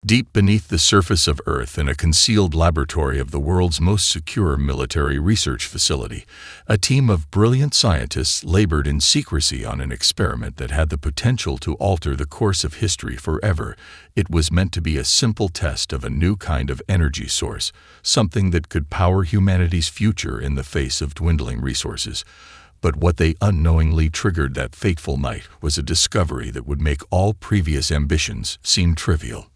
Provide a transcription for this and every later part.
Deep beneath the surface of Earth, in a concealed laboratory of the world's most secure military research facility, a team of brilliant scientists labored in secrecy on an experiment that had the potential to alter the course of history forever. It was meant to be a simple test of a new kind of energy source, something that could power humanity's future in the face of dwindling resources. But what they unknowingly triggered that fateful night was a discovery that would make all previous ambitions seem trivial.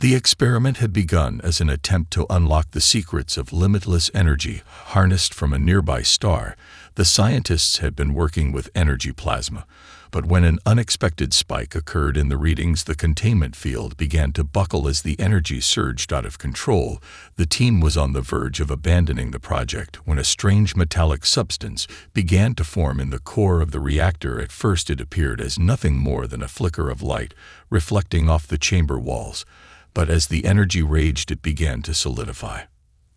The experiment had begun as an attempt to unlock the secrets of limitless energy harnessed from a nearby star. The scientists had been working with energy plasma, but when an unexpected spike occurred in the readings, the containment field began to buckle as the energy surged out of control. The team was on the verge of abandoning the project when a strange metallic substance began to form in the core of the reactor. At first it appeared as nothing more than a flicker of light reflecting off the chamber walls. But as the energy raged, it began to solidify.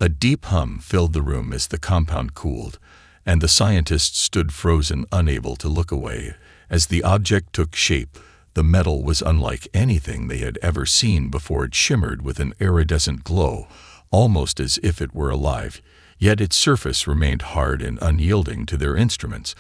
A deep hum filled the room as the compound cooled, and the scientists stood frozen, unable to look away. As the object took shape, the metal was unlike anything they had ever seen before. It shimmered with an iridescent glow, almost as if it were alive, yet its surface remained hard and unyielding to their instruments.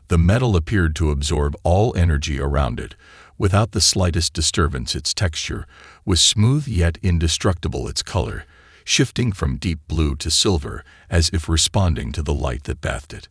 The metal appeared to absorb all energy around it, without the slightest disturbance. Its texture was smooth yet indestructible, its color shifting from deep blue to silver, as if responding to the light that bathed it.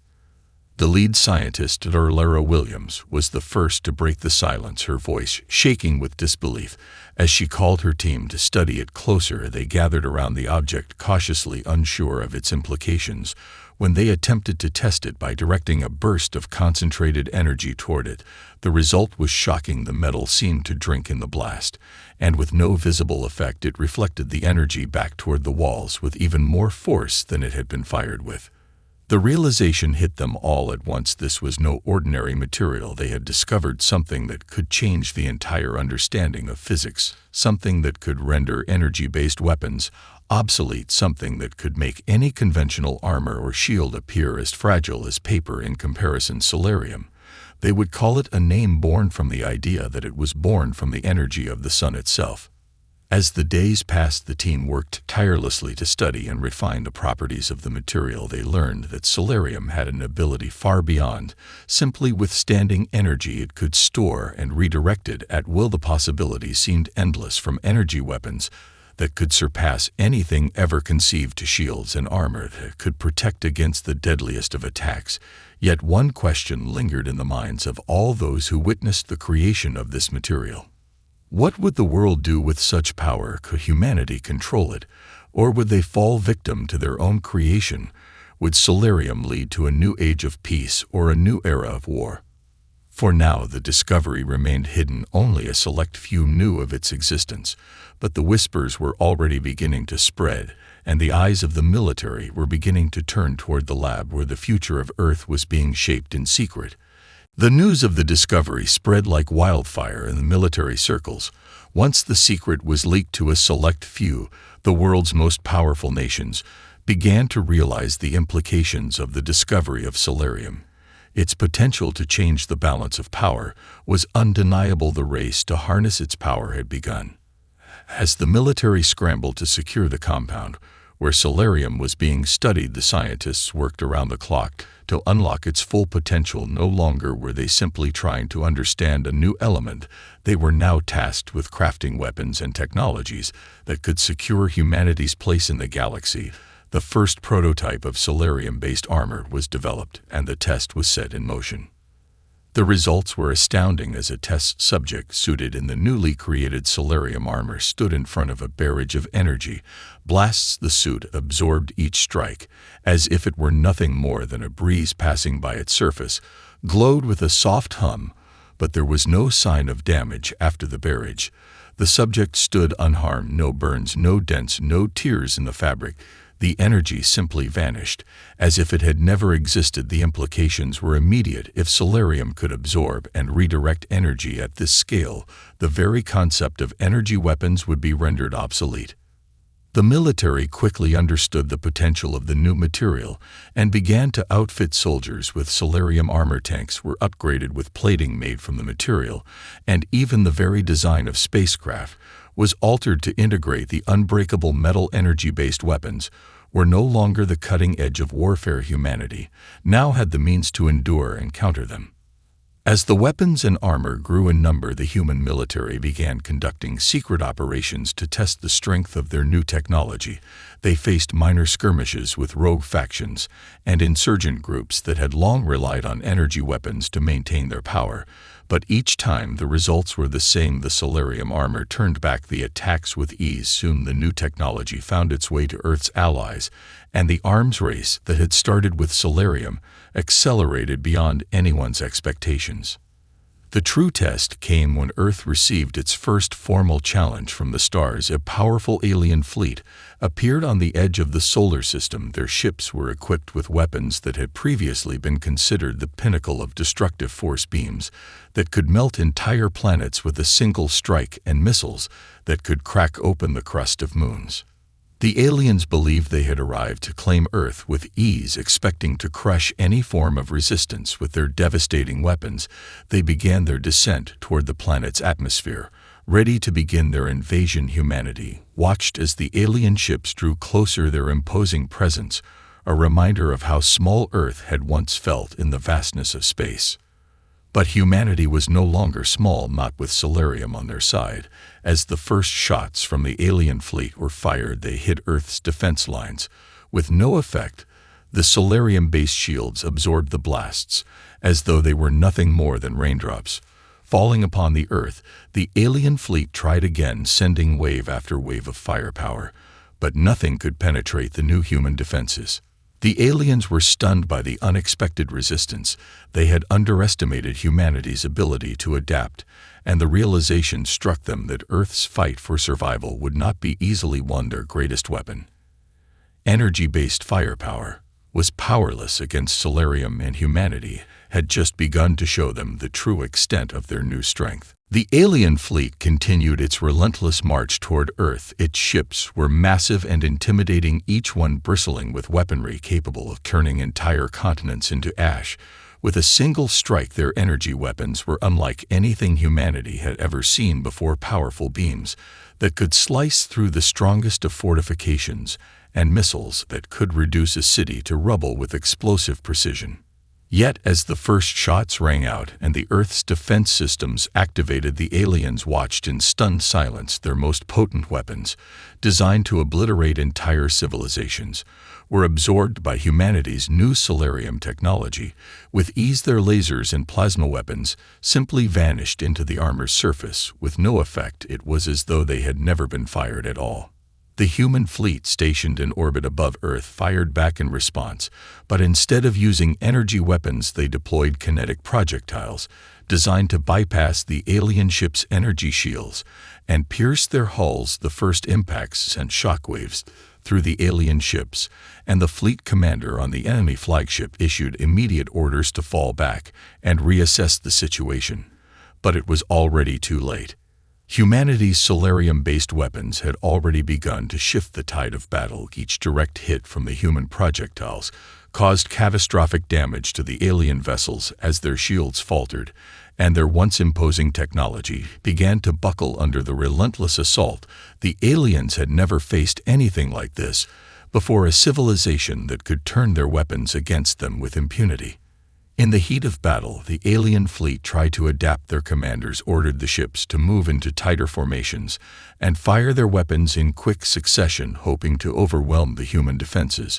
The lead scientist, Lara Williams, was the first to break the silence, her voice shaking with disbelief. As she called her team to study it closer, they gathered around the object, cautiously unsure of its implications. When they attempted to test it by directing a burst of concentrated energy toward it, the result was shocking. The metal seemed to drink in the blast, and with no visible effect, it reflected the energy back toward the walls with even more force than it had been fired with. The realization hit them all at once. This was no ordinary material. They had discovered something that could change the entire understanding of physics, something that could render energy-based weapons obsolete, something that could make any conventional armor or shield appear as fragile as paper in comparison. Solarium. They would call it a name born from the idea that it was born from the energy of the sun itself. As the days passed, the team worked tirelessly to study and refine the properties of the material. They learned that solarium had an ability far beyond simply withstanding energy. It could store and redirect it at will. The possibilities seemed endless, from energy weapons that could surpass anything ever conceived to shields and armor that could protect against the deadliest of attacks. Yet one question lingered in the minds of all those who witnessed the creation of this material. What would the world do with such power? Could humanity control it, or would they fall victim to their own creation? Would solarium lead to a new age of peace or a new era of war? For now, the discovery remained hidden. Only a select few knew of its existence, but the whispers were already beginning to spread, and the eyes of the military were beginning to turn toward the lab where the future of Earth was being shaped in secret. The news of the discovery spread like wildfire in the military circles. Once the secret was leaked to a select few, the world's most powerful nations began to realize the implications of the discovery of solarium. Its potential to change the balance of power was undeniable. The race to harness its power had begun. As the military scrambled to secure the compound where solarium was being studied, the scientists worked around the clock to unlock its full potential. No longer were they simply trying to understand a new element. They were now tasked with crafting weapons and technologies that could secure humanity's place in the galaxy. The first prototype of solarium-based armor was developed, and the test was set in motion. The results were astounding as a test subject suited in the newly created solarium armor stood in front of a barrage of energy blasts. The suit absorbed each strike as if it were nothing more than a breeze passing by its surface, glowed with a soft hum, but there was no sign of damage after the barrage. The subject stood unharmed, no burns, no dents, no tears in the fabric. The energy simply vanished, as if it had never existed. The implications were immediate. If solarium could absorb and redirect energy at this scale, the very concept of energy weapons would be rendered obsolete. The military quickly understood the potential of the new material and began to outfit soldiers with solarium armor. Tanks were upgraded with plating made from the material, and even the very design of spacecraft was altered to integrate the unbreakable metal energy-based weapons, were no longer the cutting edge of warfare. Humanity now had the means to endure and counter them. As the weapons and armor grew in number, the human military began conducting secret operations to test the strength of their new technology. They faced minor skirmishes with rogue factions and insurgent groups that had long relied on energy weapons to maintain their power. But each time the results were the same. The Solarium armor turned back the attacks with ease. Soon the new technology found its way to Earth's allies, and the arms race that had started with Solarium accelerated beyond anyone's expectations. The true test came when Earth received its first formal challenge from the stars. A powerful alien fleet appeared on the edge of the solar system. Their ships were equipped with weapons that had previously been considered the pinnacle of destructive force, beams that could melt entire planets with a single strike, and missiles that could crack open the crust of moons. The aliens believed they had arrived to claim Earth with ease, expecting to crush any form of resistance with their devastating weapons. They began their descent toward the planet's atmosphere, ready to begin their invasion. Humanity watched as the alien ships drew closer, their imposing presence a reminder of how small Earth had once felt in the vastness of space. But humanity was no longer small, not with Solarium on their side. As the first shots from the alien fleet were fired, they hit Earth's defense lines. With no effect, the Solarium-based shields absorbed the blasts, as though they were nothing more than raindrops. Falling upon the Earth, the alien fleet tried again, sending wave after wave of firepower, but nothing could penetrate the new human defenses. The aliens were stunned by the unexpected resistance. They had underestimated humanity's ability to adapt, and the realization struck them that Earth's fight for survival would not be easily won. Their greatest weapon, energy-based firepower, was powerless against Solarium, and humanity had just begun to show them the true extent of their new strength. The alien fleet continued its relentless march toward Earth. Its ships were massive and intimidating, each one bristling with weaponry capable of turning entire continents into ash. With a single strike, their energy weapons were unlike anything humanity had ever seen before, powerful beams that could slice through the strongest of fortifications, and missiles that could reduce a city to rubble with explosive precision. Yet as the first shots rang out and the Earth's defense systems activated, the aliens watched in stunned silence. Their most potent weapons, designed to obliterate entire civilizations, were absorbed by humanity's new Solarium technology. With ease, their lasers and plasma weapons simply vanished into the armor's surface with no effect. It was as though they had never been fired at all. The human fleet stationed in orbit above Earth fired back in response, but instead of using energy weapons, they deployed kinetic projectiles designed to bypass the alien ship's energy shields and pierce their hulls. The first impacts sent shockwaves through the alien ships, and the fleet commander on the enemy flagship issued immediate orders to fall back and reassess the situation. But it was already too late. Humanity's Solarium-based weapons had already begun to shift the tide of battle. Each direct hit from the human projectiles caused catastrophic damage to the alien vessels as their shields faltered, and their once imposing technology began to buckle under the relentless assault. The aliens had never faced anything like this before, a civilization that could turn their weapons against them with impunity. In the heat of battle, the alien fleet tried to adapt. Their commanders ordered the ships to move into tighter formations and fire their weapons in quick succession, hoping to overwhelm the human defenses.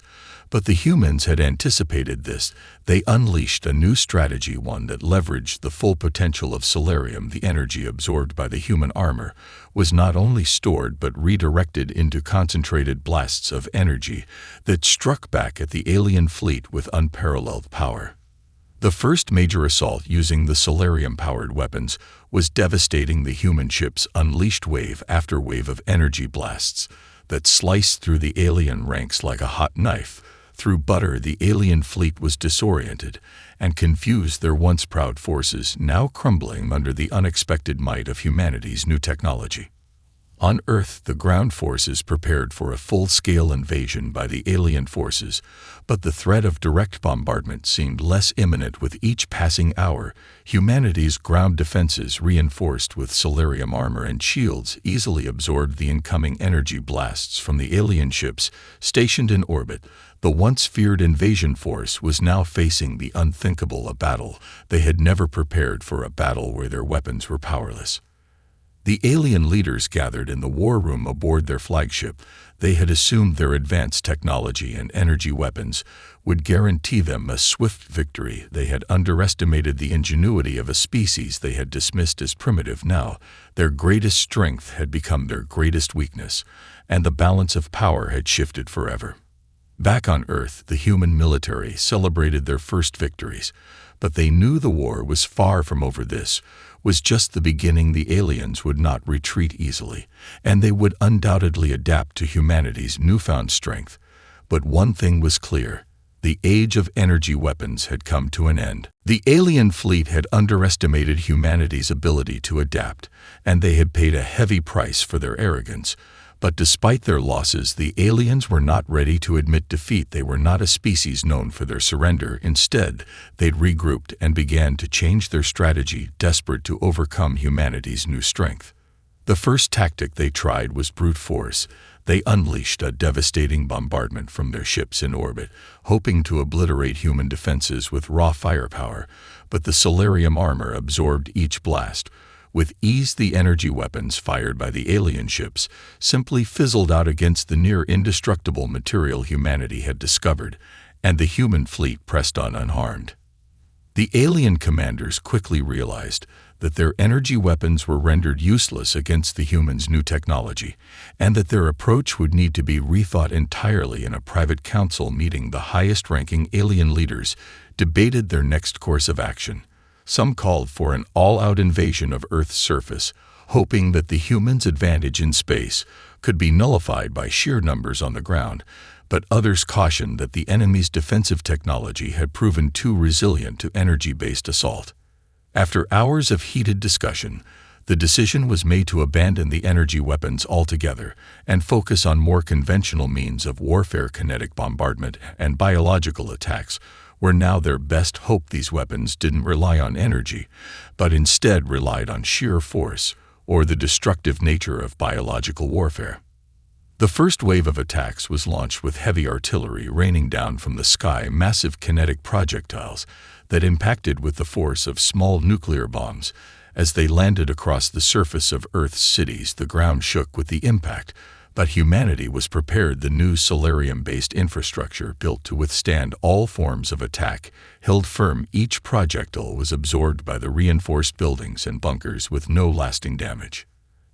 But the humans had anticipated this. They unleashed a new strategy, one that leveraged the full potential of Solarium. The energy absorbed by the human armor was not only stored but redirected into concentrated blasts of energy that struck back at the alien fleet with unparalleled power. The first major assault using the Solarium-powered weapons was devastating. The human ships unleashed wave after wave of energy blasts that sliced through the alien ranks like a hot knife through butter. The alien fleet was disoriented and confused, their once proud forces now crumbling under the unexpected might of humanity's new technology. On Earth, the ground forces prepared for a full-scale invasion by the alien forces, but the threat of direct bombardment seemed less imminent with each passing hour. Humanity's ground defenses, reinforced with solarium armor and shields, easily absorbed the incoming energy blasts from the alien ships stationed in orbit. The once feared invasion force was now facing the unthinkable, a battle they had never prepared for, a battle where their weapons were powerless. The alien leaders gathered in the war room aboard their flagship. They had assumed their advanced technology and energy weapons would guarantee them a swift victory. They had underestimated the ingenuity of a species they had dismissed as primitive. Now, their greatest strength had become their greatest weakness, and the balance of power had shifted forever. Back on Earth, the human military celebrated their first victories, but they knew the war was far from over. This was just the beginning. The aliens would not retreat easily, and they would undoubtedly adapt to humanity's newfound strength. But one thing was clear: the age of energy weapons had come to an end. The alien fleet had underestimated humanity's ability to adapt, and they had paid a heavy price for their arrogance. But despite their losses, the aliens were not ready to admit defeat. They were not a species known for their surrender. Instead, they'd regrouped and began to change their strategy, desperate to overcome humanity's new strength. The first tactic they tried was brute force. They unleashed a devastating bombardment from their ships in orbit, hoping to obliterate human defenses with raw firepower, but the solarium armor absorbed each blast. With ease, the energy weapons fired by the alien ships simply fizzled out against the near-indestructible material humanity had discovered, and the human fleet pressed on unharmed. The alien commanders quickly realized that their energy weapons were rendered useless against the humans' new technology, and that their approach would need to be rethought entirely. In a private council meeting, the highest-ranking alien leaders debated their next course of action. Some called for an all-out invasion of Earth's surface, hoping that the humans' advantage in space could be nullified by sheer numbers on the ground, but others cautioned that the enemy's defensive technology had proven too resilient to energy-based assault. After hours of heated discussion, the decision was made to abandon the energy weapons altogether and focus on more conventional means of warfare. Kinetic bombardment and biological attacks were now their best hope. These weapons didn't rely on energy, but instead relied on sheer force, or the destructive nature of biological warfare. The first wave of attacks was launched with heavy artillery raining down from the sky, massive kinetic projectiles that impacted with the force of small nuclear bombs. As they landed across the surface of Earth's cities, the ground shook with the impact, but humanity was prepared. The new solarium-based infrastructure, built to withstand all forms of attack, held firm. Each projectile was absorbed by the reinforced buildings and bunkers with no lasting damage.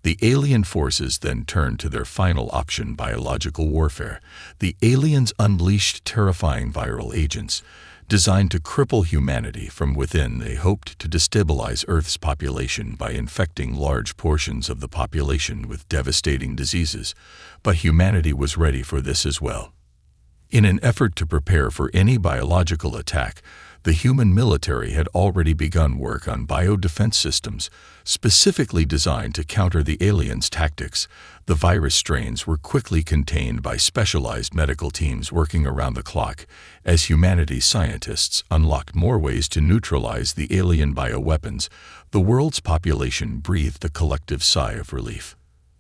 The alien forces then turned to their final option: biological warfare. The aliens unleashed terrifying viral agents designed to cripple humanity from within. They hoped to destabilize Earth's population by infecting large portions of the population with devastating diseases, but humanity was ready for this as well. In an effort to prepare for any biological attack, the human military had already begun work on biodefense systems, specifically designed to counter the aliens' tactics. The virus strains were quickly contained by specialized medical teams working around the clock, as humanity's scientists unlocked more ways to neutralize the alien bioweapons. The world's population breathed a collective sigh of relief.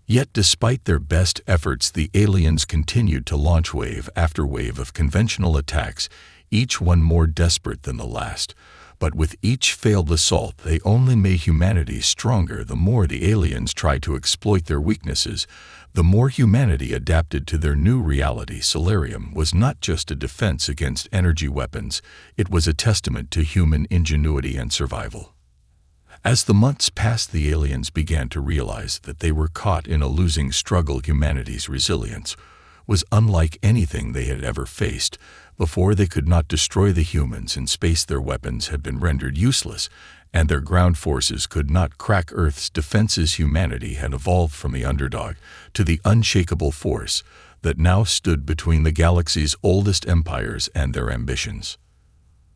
Yet despite their best efforts, the aliens continued to launch wave after wave of conventional attacks, each one more desperate than the last. But with each failed assault, they only made humanity stronger. The more the aliens tried to exploit their weaknesses, the more humanity adapted to their new reality. Solarium was not just a defense against energy weapons, it was a testament to human ingenuity and survival. As the months passed, the aliens began to realize that they were caught in a losing struggle. Humanity's resilience was unlike anything they had ever faced before. They could not destroy the humans in space. Their weapons had been rendered useless, and their ground forces could not crack Earth's defenses. Humanity had evolved from the underdog to the unshakable force that now stood between the galaxy's oldest empires and their ambitions.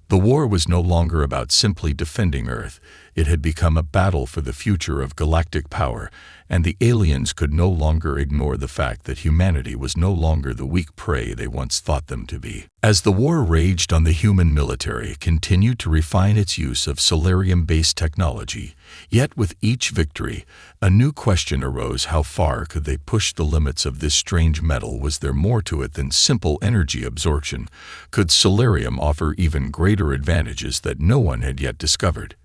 The war was no longer about simply defending Earth. It had become a battle for the future of galactic power, and the aliens could no longer ignore the fact that humanity was no longer the weak prey they once thought them to be. As the war raged on, the human military continued to refine its use of solarium-based technology. Yet with each victory, a new question arose: how far could they push the limits of this strange metal? Was there more to it than simple energy absorption? Could solarium offer even greater advantages that no one had yet discovered?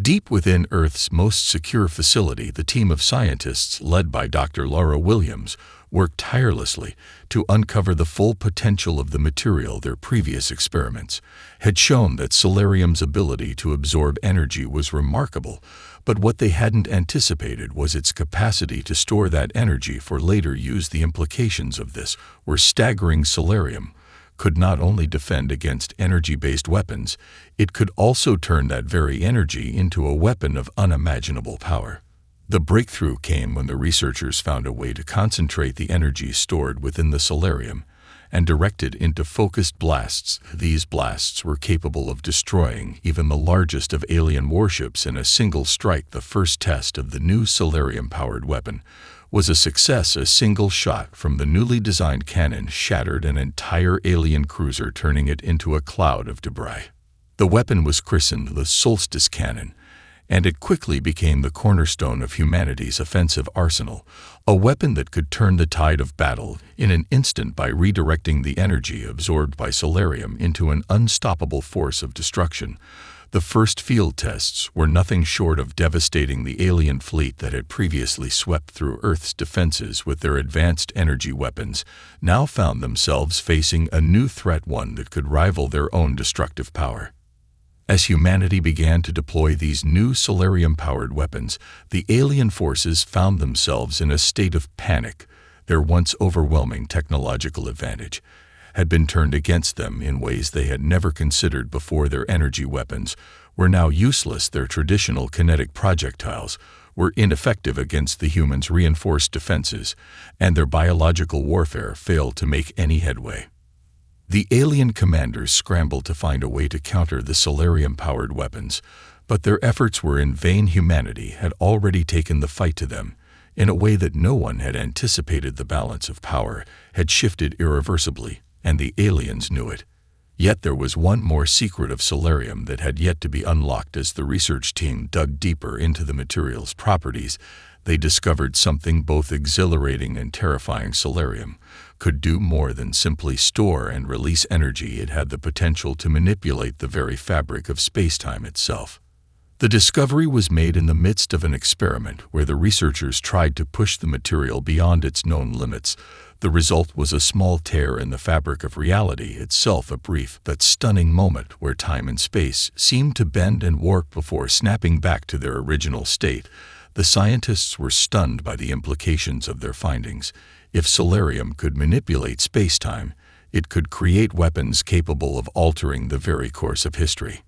Deep within Earth's most secure facility, the team of scientists led by Dr. Laura Williams worked tirelessly to uncover the full potential of the material. Their previous experiments had shown that solarium's ability to absorb energy was remarkable, but what they hadn't anticipated was its capacity to store that energy for later use. The implications of this were staggering. Solarium could not only defend against energy-based weapons, it could also turn that very energy into a weapon of unimaginable power. The breakthrough came when the researchers found a way to concentrate the energy stored within the solarium and direct it into focused blasts. These blasts were capable of destroying even the largest of alien warships in a single strike. The first test of the new solarium-powered weapon was a success. A single shot from the newly designed cannon shattered an entire alien cruiser, turning it into a cloud of debris. The weapon was christened the Solstice Cannon, and it quickly became the cornerstone of humanity's offensive arsenal, a weapon that could turn the tide of battle in an instant by redirecting the energy absorbed by solarium into an unstoppable force of destruction. The first field tests were nothing short of devastating. The alien fleet that had previously swept through Earth's defenses with their advanced energy weapons now found themselves facing a new threat, one that could rival their own destructive power. As humanity began to deploy these new solarium-powered weapons, the alien forces found themselves in a state of panic. Their once overwhelming technological advantage had been turned against them in ways they had never considered before. Their energy weapons were now useless. Their traditional kinetic projectiles were ineffective against the humans' reinforced defenses, and their biological warfare failed to make any headway. The alien commanders scrambled to find a way to counter the solarium-powered weapons, but their efforts were in vain. Humanity had already taken the fight to them in a way that no one had anticipated. The balance of power had shifted irreversibly, and the aliens knew it. Yet there was one more secret of solarium that had yet to be unlocked. As the research team dug deeper into the material's properties, they discovered something both exhilarating and terrifying. Solarium could do more than simply store and release energy. It had the potential to manipulate the very fabric of space-time itself. The discovery was made in the midst of an experiment where the researchers tried to push the material beyond its known limits. The result was a small tear in the fabric of reality itself, a brief but stunning moment where time and space seemed to bend and warp before snapping back to their original state. The scientists were stunned by the implications of their findings. If solarium could manipulate space-time, it could create weapons capable of altering the very course of history.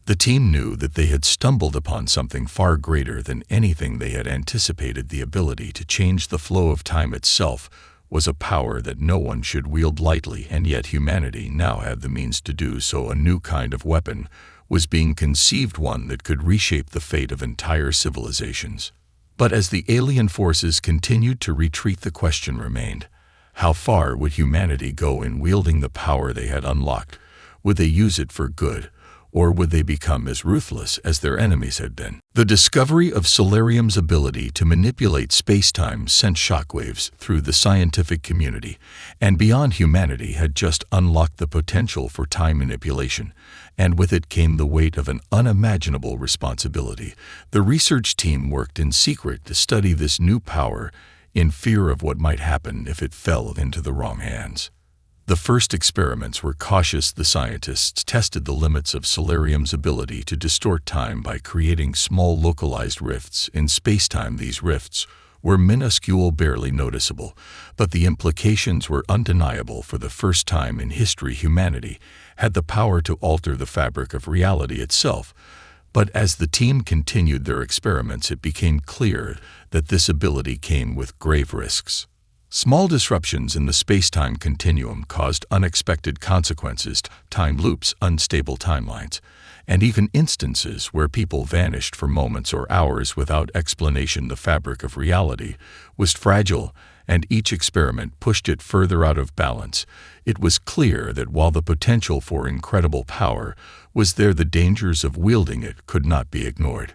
The team knew that they had stumbled upon something far greater than anything they had anticipated. The ability to change the flow of time itself was a power that no one should wield lightly, and yet humanity now had the means to do so. A new kind of weapon was being conceived, one that could reshape the fate of entire civilizations. But as the alien forces continued to retreat, the question remained: how far would humanity go in wielding the power they had unlocked? Would they use it for good, or would they become as ruthless as their enemies had been? The discovery of solarium's ability to manipulate space-time sent shockwaves through the scientific community, and beyond. Humanity had just unlocked the potential for time manipulation, and with it came the weight of an unimaginable responsibility. The research team worked in secret to study this new power, in fear of what might happen if it fell into the wrong hands. The first experiments were cautious. The scientists tested the limits of solarium's ability to distort time by creating small localized rifts in space-time. These rifts were minuscule, barely noticeable, but the implications were undeniable. For the first time in history, humanity had the power to alter the fabric of reality itself. But as the team continued their experiments, it became clear that this ability came with grave risks. Small disruptions in the space-time continuum caused unexpected consequences, time loops, unstable timelines, and even instances where people vanished for moments or hours without explanation. The fabric of reality was fragile, and each experiment pushed it further out of balance. It was clear that while the potential for incredible power was there, the dangers of wielding it could not be ignored.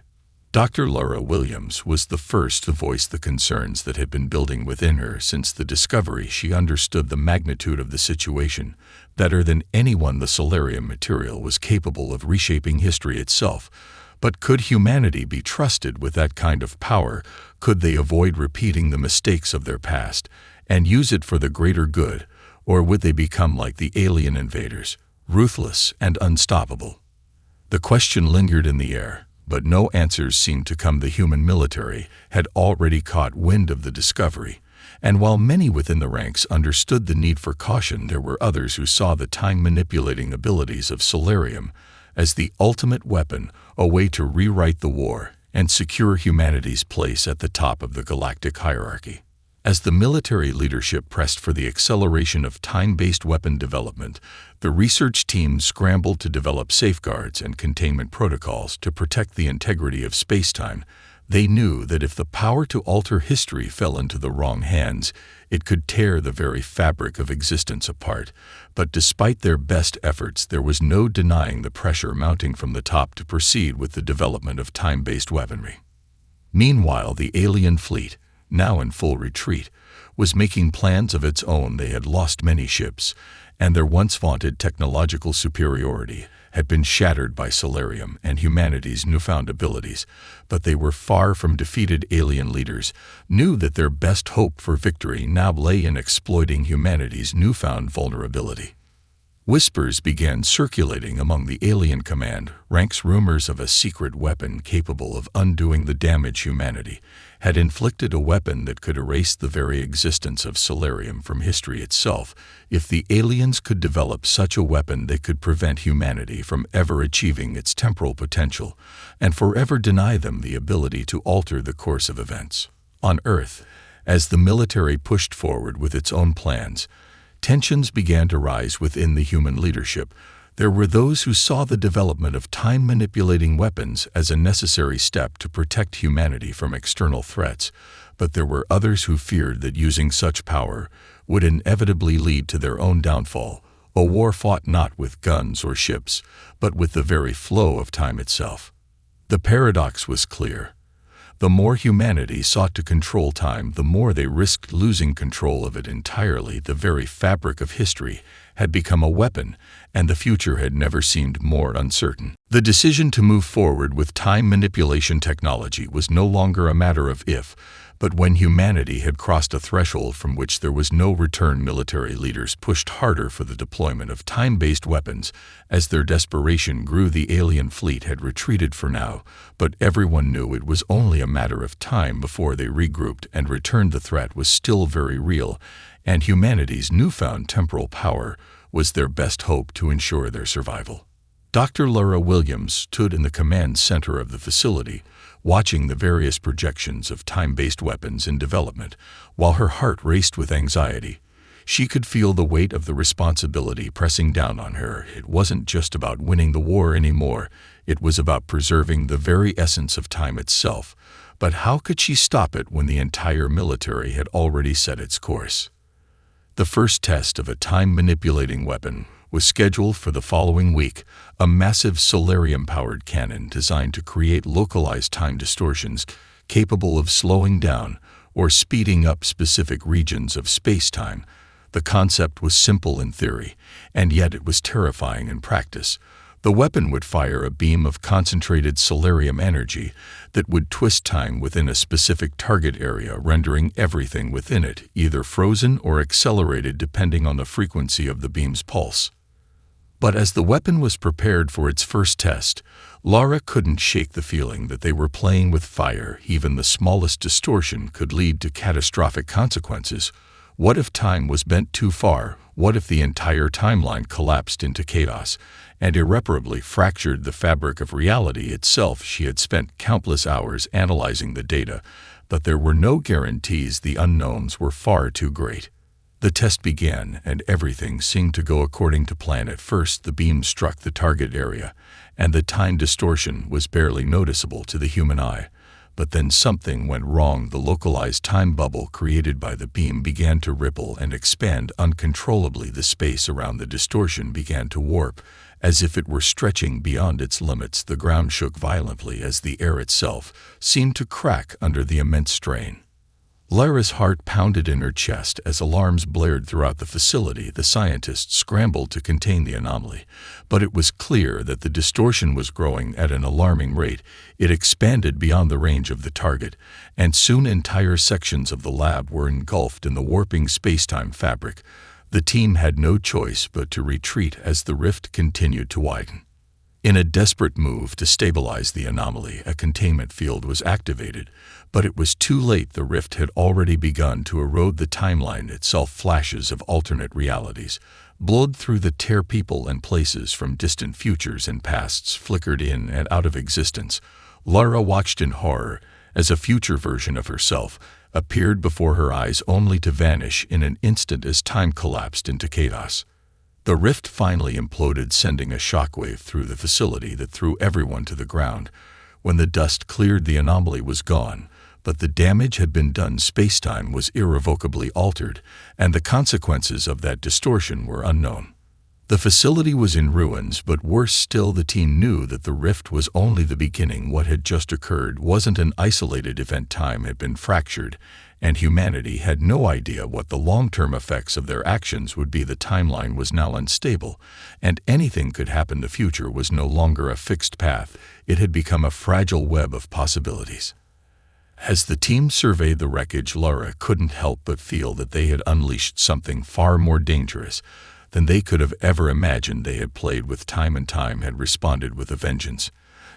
Dr. Laura Williams was the first to voice the concerns that had been building within her since the discovery. She understood the magnitude of the situation better than anyone. The Solarium material was capable of reshaping history itself. But could humanity be trusted with that kind of power? Could they avoid repeating the mistakes of their past and use it for the greater good? Or would they become like the alien invaders, ruthless and unstoppable? The question lingered in the air, but no answers seemed to come. The human military had already caught wind of the discovery, and while many within the ranks understood the need for caution, there were others who saw the time-manipulating abilities of Solarium as the ultimate weapon, a way to rewrite the war and secure humanity's place at the top of the galactic hierarchy. As the military leadership pressed for the acceleration of time-based weapon development, the research team scrambled to develop safeguards and containment protocols to protect the integrity of space-time. They knew that if the power to alter history fell into the wrong hands, it could tear the very fabric of existence apart. But despite their best efforts, there was no denying the pressure mounting from the top to proceed with the development of time-based weaponry. Meanwhile, the alien fleet, now in full retreat, was making plans of its own. They had lost many ships, and their once vaunted technological superiority had been shattered by Solarium and humanity's newfound abilities, but they were far from defeated. Alien leaders knew that their best hope for victory now lay in exploiting humanity's newfound vulnerability. Whispers began circulating among the alien command ranks. Rumors of a secret weapon capable of undoing the damage humanity had inflicted, a weapon that could erase the very existence of Solarium from history itself. If the aliens could develop such a weapon, they could prevent humanity from ever achieving its temporal potential and forever deny them the ability to alter the course of events. On Earth, as the military pushed forward with its own plans, tensions began to rise within the human leadership. There were those who saw the development of time-manipulating weapons as a necessary step to protect humanity from external threats, but there were others who feared that using such power would inevitably lead to their own downfall, a war fought not with guns or ships, but with the very flow of time itself. The paradox was clear. The more humanity sought to control time, the more they risked losing control of it entirely. The very fabric of history had become a weapon, and the future had never seemed more uncertain. The decision to move forward with time manipulation technology was no longer a matter of if, but when humanity had crossed a threshold from which there was no return. Military leaders pushed harder for the deployment of time-based weapons. As their desperation grew, the alien fleet had retreated for now, but everyone knew it was only a matter of time before they regrouped and returned. The threat was still very real, and humanity's newfound temporal power was their best hope to ensure their survival. Dr. Laura Williams stood in the command center of the facility, watching the various projections of time-based weapons in development. While her heart raced with anxiety, she could feel the weight of the responsibility pressing down on her. It wasn't just about winning the war anymore, it was about preserving the very essence of time itself. But how could she stop it when the entire military had already set its course? The first test of a time-manipulating weapon was scheduled for the following week, a massive Solarium-powered cannon designed to create localized time distortions capable of slowing down or speeding up specific regions of space-time. The concept was simple in theory, and yet it was terrifying in practice. The weapon would fire a beam of concentrated Solarium energy that would twist time within a specific target area, rendering everything within it either frozen or accelerated depending on the frequency of the beam's pulse. But as the weapon was prepared for its first test, Laura couldn't shake the feeling that they were playing with fire. Even the smallest distortion could lead to catastrophic consequences. What if time was bent too far? What if the entire timeline collapsed into chaos and irreparably fractured the fabric of reality itself? She had spent countless hours analyzing the data, But there were no guarantees. The unknowns were far too great. The test began, and everything seemed to go according to plan. At first, the beam struck the target area, and the time distortion was barely noticeable to the human eye. But then something went wrong. The localized time bubble created by the beam began to ripple and expand uncontrollably. The space around the distortion began to warp, as if it were stretching beyond its limits. The ground shook violently as the air itself seemed to crack under the immense strain. Lara's heart pounded in her chest as alarms blared throughout the facility. The scientists scrambled to contain the anomaly, but it was clear that the distortion was growing at an alarming rate. It expanded beyond the range of the target, and soon entire sections of the lab were engulfed in the warping spacetime fabric. The team had no choice but to retreat as the rift continued to widen. In a desperate move to stabilize the anomaly, a containment field was activated, but it was too late. The rift had already begun to erode the timeline itself. Flashes of alternate realities blowed through the tear. People and places from distant futures and pasts flickered in and out of existence. Lara watched in horror as a future version of herself appeared before her eyes, only to vanish in an instant as time collapsed into chaos. The rift finally imploded, sending a shockwave through the facility that threw everyone to the ground. When the dust cleared, the anomaly was gone, but the damage had been done. Spacetime was irrevocably altered, and the consequences of that distortion were unknown. The facility was in ruins, but worse still, the team knew that the rift was only the beginning. What had just occurred wasn't an isolated event. Time had been fractured, and humanity had no idea what the long-term effects of their actions would be. The timeline was now unstable, and anything could happen. The future was no longer a fixed path. It had become a fragile web of possibilities. As the team surveyed the wreckage, Lara couldn't help but feel that they had unleashed something far more dangerous than they could have ever imagined. They had played with time, and time had responded with a vengeance.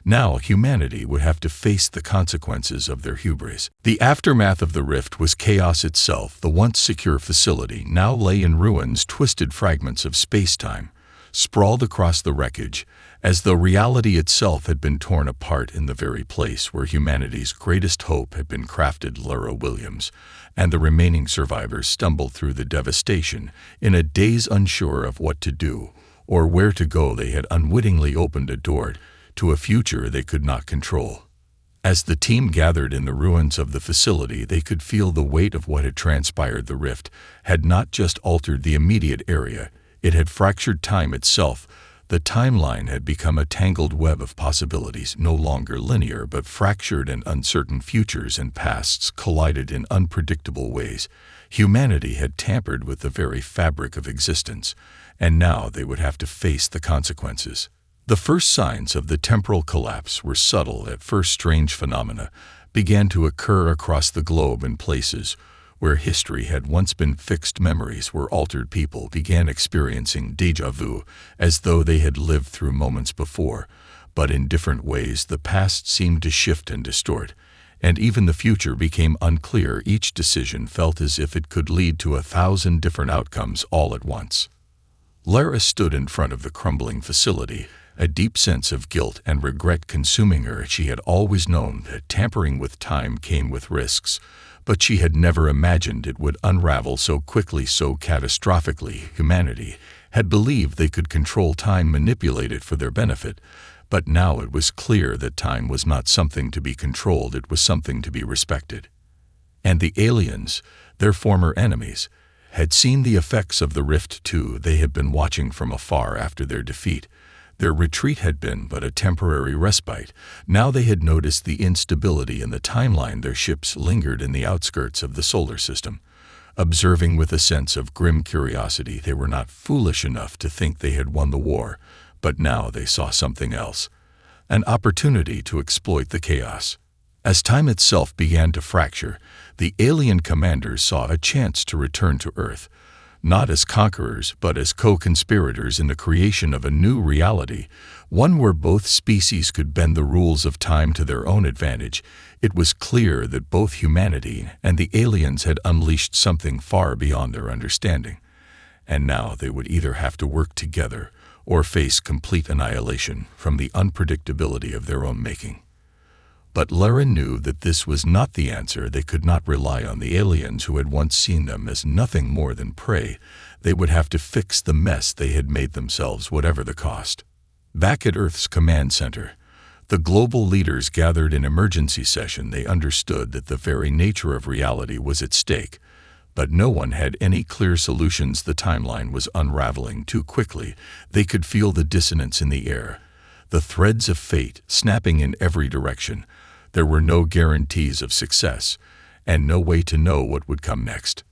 Now humanity would have to face the consequences of their hubris. The aftermath of the rift was chaos itself. The once secure facility now lay in ruins. Twisted fragments of space-time sprawled across the wreckage, as though reality itself had been torn apart in the very place where humanity's greatest hope had been crafted. Lara Williams and the remaining survivors stumbled through the devastation in a daze, unsure of what to do or where to go. They had unwittingly opened a door to a future they could not control. As the team gathered in the ruins of the facility, they could feel the weight of what had transpired. The rift had not just altered the immediate area, it had fractured time itself. The timeline had become a tangled web of possibilities, no longer linear but fractured, and uncertain futures and pasts collided in unpredictable ways. Humanity had tampered with the very fabric of existence, and now they would have to face the consequences. The first signs of the temporal collapse were subtle at first. Strange phenomena began to occur across the globe. In places where history had once been fixed, memories were altered. People began experiencing déjà vu, as though they had lived through moments before, but in different ways. The past seemed to shift and distort, and even the future became unclear. Each decision felt as if it could lead to 1,000 different outcomes all at once. Lara stood in front of the crumbling facility, a deep sense of guilt and regret consuming her. She had always known that tampering with time came with risks, but she had never imagined it would unravel so quickly, so catastrophically. Humanity had believed they could control time, manipulate it for their benefit, but now it was clear that time was not something to be controlled, it was something to be respected. And the aliens, their former enemies, had seen the effects of the rift too. They had been watching from afar after their defeat. Their retreat had been but a temporary respite. Now they had noticed the instability in the timeline. Their ships lingered in the outskirts of the solar system, observing with a sense of grim curiosity. They were not foolish enough to think they had won the war, but now they saw something else, an opportunity to exploit the chaos. As time itself began to fracture, the alien commanders saw a chance to return to Earth, not as conquerors but as co-conspirators in the creation of a new reality, one where both species could bend the rules of time to their own advantage. It was clear that both humanity and the aliens had unleashed something far beyond their understanding, and now they would either have to work together or face complete annihilation from the unpredictability of their own making. But Lara knew that this was not the answer. They could not rely on the aliens who had once seen them as nothing more than prey. They would have to fix the mess they had made themselves, whatever the cost. Back at Earth's command center, the global leaders gathered in emergency session. They understood that the very nature of reality was at stake, but no one had any clear solutions. The timeline was unraveling too quickly. They could feel the dissonance in the air, the threads of fate snapping in every direction. There were no guarantees of success, and no way to know what would come next.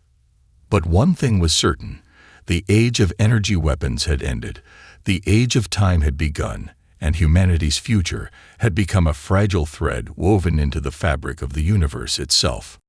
But one thing was certain: the age of energy weapons had ended, the age of time had begun, and humanity's future had become a fragile thread woven into the fabric of the universe itself.